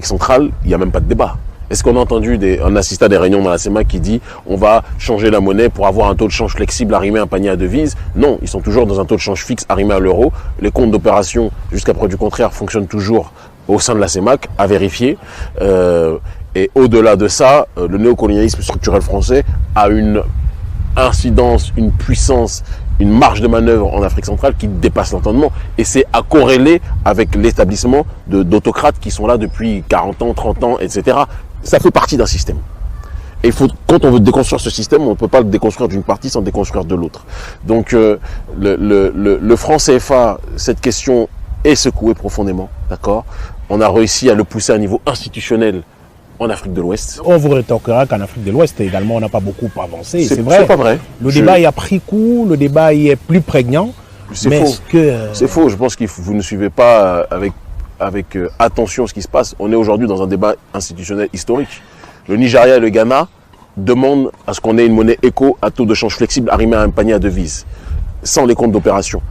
Centrale, il n'y a même pas de débat. Est-ce qu'on a entendu un assistant à des réunions dans la CEMAC qui dit on va changer la monnaie pour avoir un taux de change flexible arrimé à un panier à devises? Non, ils sont toujours dans un taux de change fixe arrimé à l'euro. Les comptes d'opération, jusqu'à preuve du contraire, fonctionnent toujours au sein de la CEMAC, à vérifier. Et au-delà de ça, le néocolonialisme structurel français a une incidence, une puissance, une marge de manœuvre en Afrique centrale qui dépasse l'entendement. Et c'est à corréler avec l'établissement d'autocrates qui sont là depuis 40 ans, 30 ans, etc. Ça fait partie d'un système. Et quand on veut déconstruire ce système, on ne peut pas le déconstruire d'une partie sans déconstruire de l'autre. Donc le franc CFA, cette question est secouée profondément, d'accord? On a réussi à le pousser à un niveau institutionnel en Afrique de l'Ouest. On vous rétorquera qu'en Afrique de l'Ouest également, on n'a pas beaucoup avancé. C'est vrai. C'est pas vrai. Le débat y a pris coup, le débat y est plus prégnant. C'est faux. C'est faux. Je pense que vous ne suivez pas avec attention ce qui se passe. On est aujourd'hui dans un débat institutionnel historique. Le Nigeria et le Ghana demandent à ce qu'on ait une monnaie éco à taux de change flexible arrimé à un panier à devises, sans les comptes d'opération.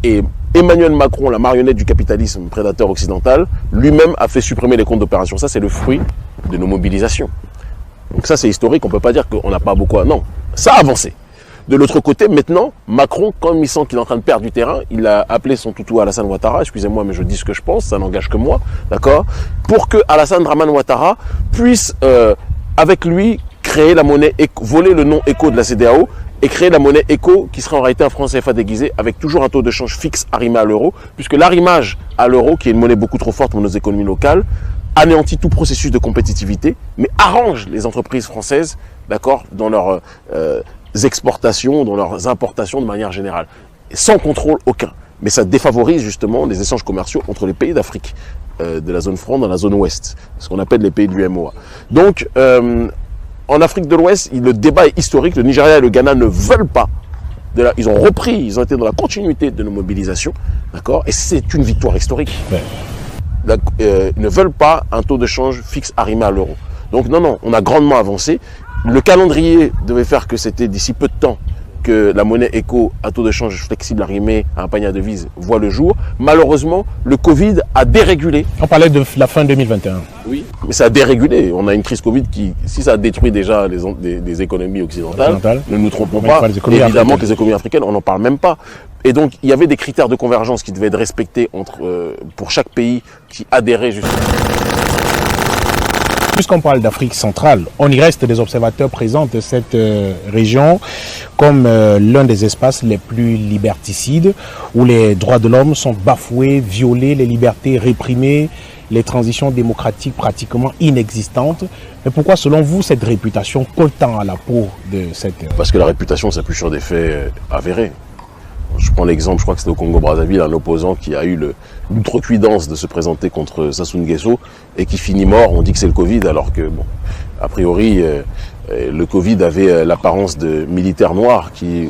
Et Emmanuel Macron, la marionnette du capitalisme prédateur occidental, lui-même a fait supprimer les comptes d'opération. Ça, c'est le fruit de nos mobilisations. Donc ça, c'est historique. On ne peut pas dire qu'on n'a pas beaucoup... Non, ça a avancé. De l'autre côté, maintenant, Macron, comme il sent qu'il est en train de perdre du terrain, il a appelé son toutou Alassane Ouattara, excusez-moi, mais je dis ce que je pense, ça n'engage que moi, d'accord, pour que Alassane Draman Ouattara puisse, avec lui, créer la monnaie, voler le nom éco de la CEDEAO et créer la monnaie éco qui serait en réalité un franc CFA déguisé avec toujours un taux de change fixe arrimé à l'euro, puisque l'arrimage à l'euro, qui est une monnaie beaucoup trop forte pour nos économies locales, anéantit tout processus de compétitivité, mais arrange les entreprises françaises, d'accord, dans leurs exportations, dans leurs importations de manière générale, sans contrôle aucun. Mais ça défavorise justement les échanges commerciaux entre les pays d'Afrique, de la zone franc dans la zone ouest, ce qu'on appelle les pays de l'UMOA. Donc, en Afrique de l'Ouest, le débat est historique. Le Nigeria et le Ghana ne veulent pas. Ils ont repris, ils ont été dans la continuité de nos mobilisations, d'accord. Et c'est une victoire historique. Ouais. Ils ne veulent pas un taux de change fixe arrimé à l'euro. Donc non, on a grandement avancé. Le calendrier devait faire que c'était d'ici peu de temps que la monnaie éco à taux de change flexible arrimé à un panier à devises voit le jour. Malheureusement, le Covid a dérégulé. On parlait de la fin 2021. Oui, mais ça a dérégulé. On a une crise Covid qui, si ça détruit déjà des économies occidentales, ne nous trompons pas, évidemment que les économies africaines, on n'en parle même pas. Et donc, il y avait des critères de convergence qui devaient être respectés pour chaque pays qui adhérait justement. Puisqu'on parle d'Afrique centrale, on y reste des observateurs présents de cette région comme l'un des espaces les plus liberticides, où les droits de l'homme sont bafoués, violés, les libertés réprimées, les transitions démocratiques pratiquement inexistantes. Mais pourquoi, selon vous, cette réputation colle tant à la peau de cette... Parce que la réputation s'appuie sur des faits avérés. Je prends l'exemple, je crois que c'était au Congo-Brazzaville, un opposant qui a eu l'outrecuidance de se présenter contre Sassou Nguesso et qui finit mort. On dit que c'est le Covid, alors que, bon, a priori, le Covid avait l'apparence de militaires noirs qui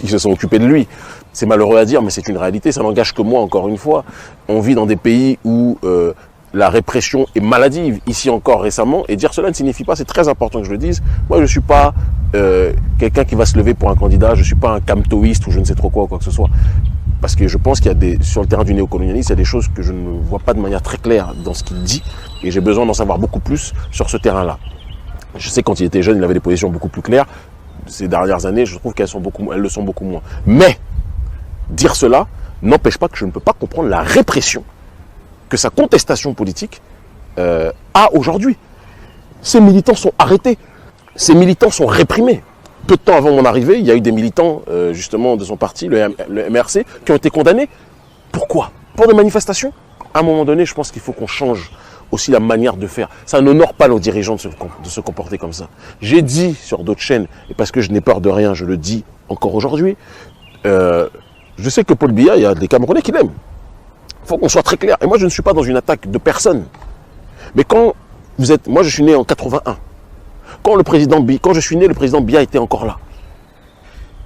se sont occupés de lui. C'est malheureux à dire, mais c'est une réalité. Ça n'engage que moi, encore une fois. On vit dans des pays où la répression est maladive, ici encore récemment, et dire cela ne signifie pas, c'est très important que je le dise, moi je ne suis pas quelqu'un qui va se lever pour un candidat, je ne suis pas un camtoïste ou je ne sais trop quoi que ce soit. Parce que je pense qu'il y a sur le terrain du néocolonialisme, il y a des choses que je ne vois pas de manière très claire dans ce qu'il dit, et j'ai besoin d'en savoir beaucoup plus sur ce terrain-là. Je sais que quand il était jeune, il avait des positions beaucoup plus claires. Ces dernières années, je trouve qu'elles le sont beaucoup moins. Mais, dire cela n'empêche pas que je ne peux pas comprendre la répression que sa contestation politique a aujourd'hui. Ces militants sont arrêtés, ces militants sont réprimés. Peu de temps avant mon arrivée, il y a eu des militants justement de son parti, le MRC, qui ont été condamnés. Pourquoi? Pour des manifestations? À un moment donné, je pense qu'il faut qu'on change aussi la manière de faire. Ça n'honore pas nos dirigeants de se comporter comme ça. J'ai dit sur d'autres chaînes, et parce que je n'ai peur de rien, je le dis encore aujourd'hui, je sais que Paul Biya, il y a des Camerounais qui l'aiment. Il faut qu'on soit très clair. Et moi, je ne suis pas dans une attaque de personne. Mais quand vous êtes... Moi, je suis né en 81. Quand je suis né, le président Biya était encore là.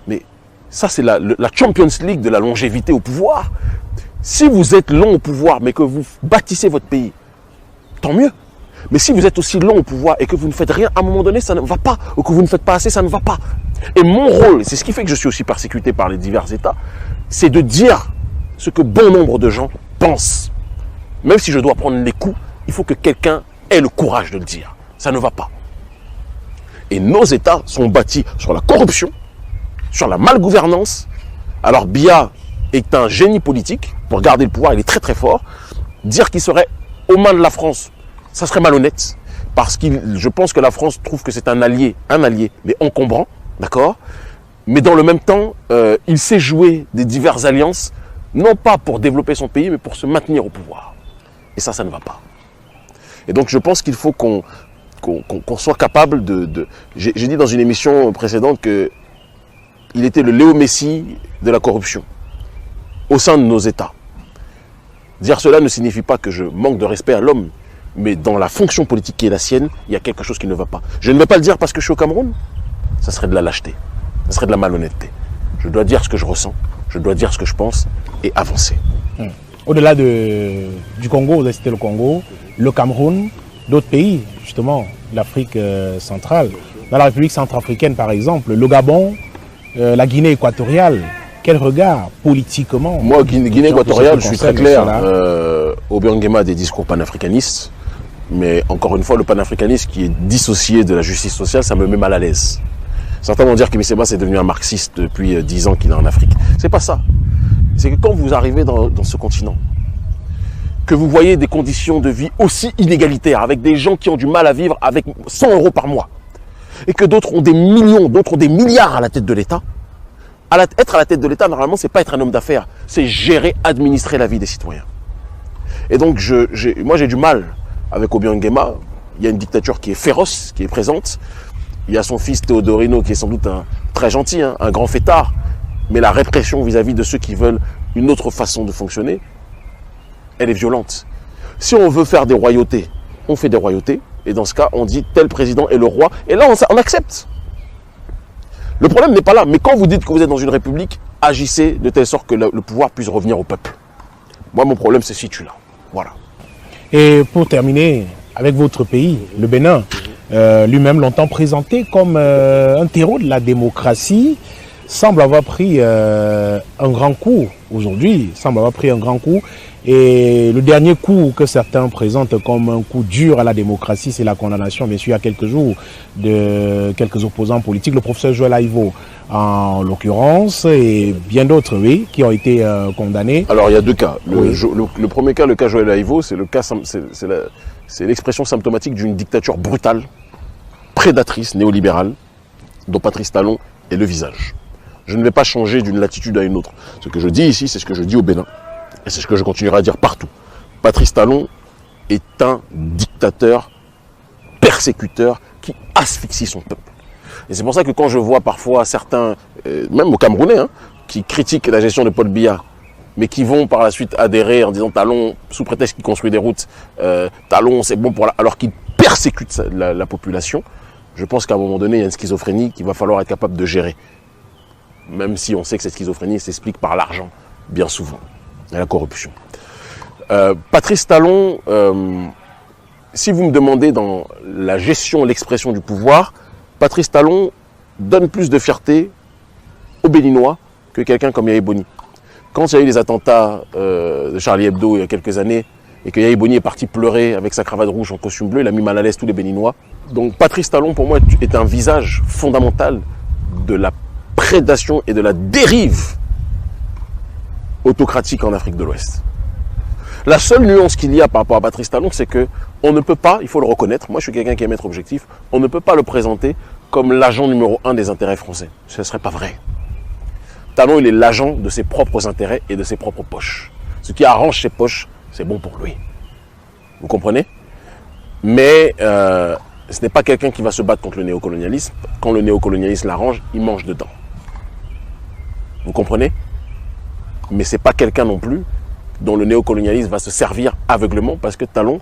Mais ça, c'est la Champions League de la longévité au pouvoir. Si vous êtes long au pouvoir, mais que vous bâtissez votre pays, tant mieux. Mais si vous êtes aussi long au pouvoir et que vous ne faites rien, à un moment donné, ça ne va pas. Ou que vous ne faites pas assez, ça ne va pas. Et mon rôle, c'est ce qui fait que je suis aussi persécuté par les divers États, c'est de dire ce que bon nombre de gens pensent. Même si je dois prendre les coups, il faut que quelqu'un ait le courage de le dire. Ça ne va pas. Et nos États sont bâtis sur la corruption, sur la malgouvernance. Alors Biya est un génie politique pour garder le pouvoir, il est très très fort. Dire qu'il serait aux mains de la France, ça serait malhonnête. Parce que je pense que la France trouve que c'est un allié, mais encombrant, d'accord? Mais dans le même temps, il sait jouer des diverses alliances, non pas pour développer son pays, mais pour se maintenir au pouvoir. Et ça ne va pas. Et donc je pense qu'il faut qu'on soit capable de... J'ai dit dans une émission précédente qu'il était le Léo Messi de la corruption au sein de nos États. Dire cela ne signifie pas que je manque de respect à l'homme, mais dans la fonction politique qui est la sienne, il y a quelque chose qui ne va pas. Je ne vais pas le dire parce que je suis au Cameroun, ça serait de la lâcheté, ça serait de la malhonnêteté. Je dois dire ce que je ressens, je dois dire ce que je pense et avancer. Au-delà du Congo, vous avez cité le Congo, le Cameroun, d'autres pays, justement, l'Afrique centrale. Dans la République centrafricaine, par exemple, le Gabon, la Guinée équatoriale, quel regard politiquement? Moi, Guinée équatoriale, je suis très clair. Obiang Nguema a des discours panafricanistes, mais encore une fois, le panafricanisme qui est dissocié de la justice sociale, ça me met mal à l'aise. Certains vont dire que Misseba est devenu un marxiste depuis 10 ans qu'il est en Afrique. C'est pas ça. C'est que quand vous arrivez dans ce continent, que vous voyez des conditions de vie aussi inégalitaires, avec des gens qui ont du mal à vivre avec 100 € par mois, et que d'autres ont des millions, d'autres ont des milliards à la tête de l'État, être à la tête de l'État, normalement, c'est pas être un homme d'affaires, c'est gérer, administrer la vie des citoyens. Et donc, moi, j'ai du mal avec Obiang Nguema. Il y a une dictature qui est féroce, qui est présente. Il y a son fils Teodorino, qui est sans doute très gentil, un grand fêtard. Mais la répression vis-à-vis de ceux qui veulent une autre façon de fonctionner, elle est violente. Si on veut faire des royautés, on fait des royautés. Et dans ce cas, on dit tel président est le roi. Et là, on accepte. Le problème n'est pas là. Mais quand vous dites que vous êtes dans une république, agissez de telle sorte que le pouvoir puisse revenir au peuple. Moi, mon problème se situe là. Voilà. Et pour terminer, avec votre pays, le Bénin, lui-même longtemps présenté comme un terreau de la démocratie, semble avoir pris un grand coup aujourd'hui, semble avoir pris un grand coup. Et le dernier coup que certains présentent comme un coup dur à la démocratie, c'est la condamnation, bien sûr, il y a quelques jours, de quelques opposants politiques, le professeur Joël Aïvo en l'occurrence, et bien d'autres, oui, qui ont été condamnés. Alors il y a deux cas. Le premier cas, le cas Joël Aïvo, c'est l'expression symptomatique d'une dictature brutale, prédatrice, néolibérale, dont Patrice Talon est le visage. Je ne vais pas changer d'une latitude à une autre. Ce que je dis ici, c'est ce que je dis au Bénin. Et c'est ce que je continuerai à dire partout. Patrice Talon est un dictateur, persécuteur, qui asphyxie son peuple. Et c'est pour ça que quand je vois parfois certains, même au Camerounais, qui critiquent la gestion de Paul Biya, mais qui vont par la suite adhérer en disant Talon, sous prétexte qu'il construit des routes, Talon c'est bon pour alors qu'il persécute la population, je pense qu'à un moment donné, il y a une schizophrénie qu'il va falloir être capable de gérer. Même si on sait que cette schizophrénie s'explique par l'argent, bien souvent. Et la corruption. Patrice Talon, si vous me demandez dans la gestion, l'expression du pouvoir, Patrice Talon donne plus de fierté aux Béninois que quelqu'un comme Yahi Boni. Quand il y a eu les attentats de Charlie Hebdo il y a quelques années, et que Yahi Boni est parti pleurer avec sa cravate rouge en costume bleu, il a mis mal à l'aise tous les Béninois. Donc Patrice Talon, pour moi, est un visage fondamental de la prédation et de la dérive autocratique en Afrique de l'Ouest. La seule nuance qu'il y a par rapport à Patrice Talon, c'est que on ne peut pas, il faut le reconnaître, moi je suis quelqu'un qui aime être objectif, on ne peut pas le présenter comme l'agent numéro 1 des intérêts français. Ce ne serait pas vrai. Talon, il est l'agent de ses propres intérêts et de ses propres poches. Ce qui arrange ses poches, c'est bon pour lui. Vous comprenez? Mais ce n'est pas quelqu'un qui va se battre contre le néocolonialisme. Quand le néocolonialisme l'arrange, il mange dedans. Vous comprenez? Mais ce n'est pas quelqu'un non plus dont le néocolonialisme va se servir aveuglement, parce que Talon,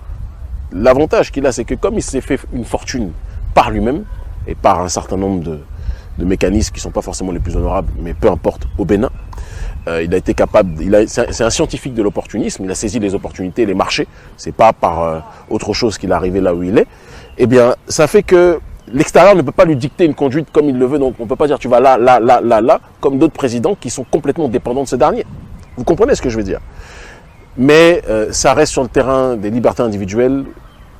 l'avantage qu'il a, c'est que comme il s'est fait une fortune par lui-même et par un certain nombre de mécanismes qui ne sont pas forcément les plus honorables, mais peu importe, au Bénin, il a été capable, c'est un scientifique de l'opportunisme, il a saisi les opportunités, les marchés, c'est pas par autre chose qu'il est arrivé là où il est. Eh bien, ça fait que l'extérieur ne peut pas lui dicter une conduite comme il le veut, donc on ne peut pas dire tu vas là, là, là, là, là, comme d'autres présidents qui sont complètement dépendants de ce dernier. Vous comprenez ce que je veux dire? Mais ça reste sur le terrain des libertés individuelles.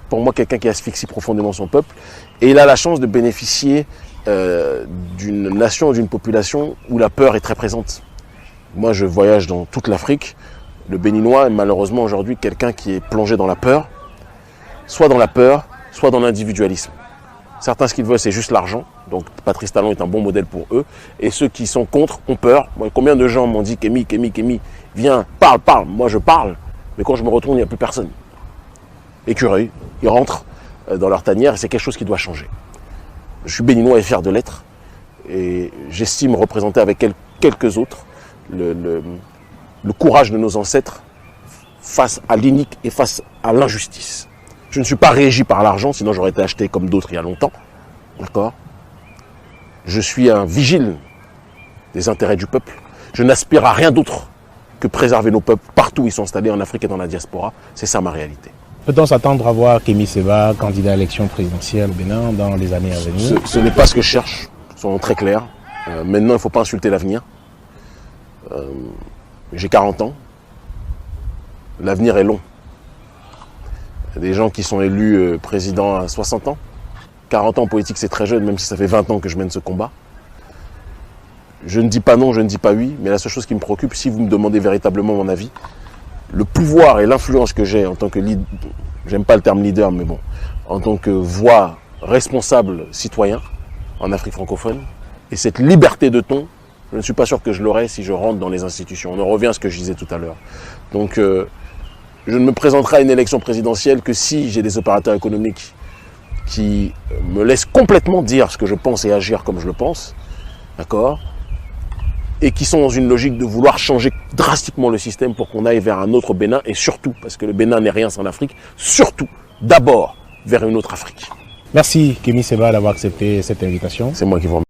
Pour moi, quelqu'un qui asphyxie profondément son peuple. Et il a la chance de bénéficier d'une nation, d'une population où la peur est très présente. Moi, je voyage dans toute l'Afrique. Le Béninois est malheureusement aujourd'hui quelqu'un qui est plongé dans la peur. Soit dans la peur, soit dans l'individualisme. Certains, ce qu'ils veulent, c'est juste l'argent. Donc, Patrice Talon est un bon modèle pour eux. Et ceux qui sont contre ont peur. Moi, combien de gens m'ont dit « Kémy, viens, parle, parle ». Moi, je parle. Mais quand je me retourne, il n'y a plus personne. Écureuils, ils rentrent dans leur tanière et c'est quelque chose qui doit changer. Je suis béninois et fier de l'être. Et j'estime représenter avec quelques autres le courage de nos ancêtres face à l'inique et face à l'injustice. Je ne suis pas régi par l'argent, sinon j'aurais été acheté comme d'autres il y a longtemps. D'accord ? Je suis un vigile des intérêts du peuple. Je n'aspire à rien d'autre que préserver nos peuples partout où ils sont installés, en Afrique et dans la diaspora. C'est ça ma réalité. Peut-on s'attendre à voir Kémy Séba, candidat à l'élection présidentielle au Bénin dans les années à venir? Ce n'est pas ce que je cherche, soyons très clairs. Maintenant, il ne faut pas insulter l'avenir. J'ai 40 ans. L'avenir est long. Il y a des gens qui sont élus président à 60 ans. 40 ans en politique, c'est très jeune, même si ça fait 20 ans que je mène ce combat. Je ne dis pas non, je ne dis pas oui, mais la seule chose qui me préoccupe, si vous me demandez véritablement mon avis, le pouvoir et l'influence que j'ai en tant que leader, j'aime pas le terme leader, mais bon, en tant que voix responsable citoyen en Afrique francophone, et cette liberté de ton, je ne suis pas sûr que je l'aurai si je rentre dans les institutions. On en revient à ce que je disais tout à l'heure. Donc, je ne me présenterai à une élection présidentielle que si j'ai des opérateurs économiques qui me laissent complètement dire ce que je pense et agir comme je le pense, d'accord, et qui sont dans une logique de vouloir changer drastiquement le système pour qu'on aille vers un autre Bénin, et surtout, parce que le Bénin n'est rien sans l'Afrique, surtout, d'abord, vers une autre Afrique. Merci Kémy Séba d'avoir accepté cette invitation. C'est moi qui vous remercie.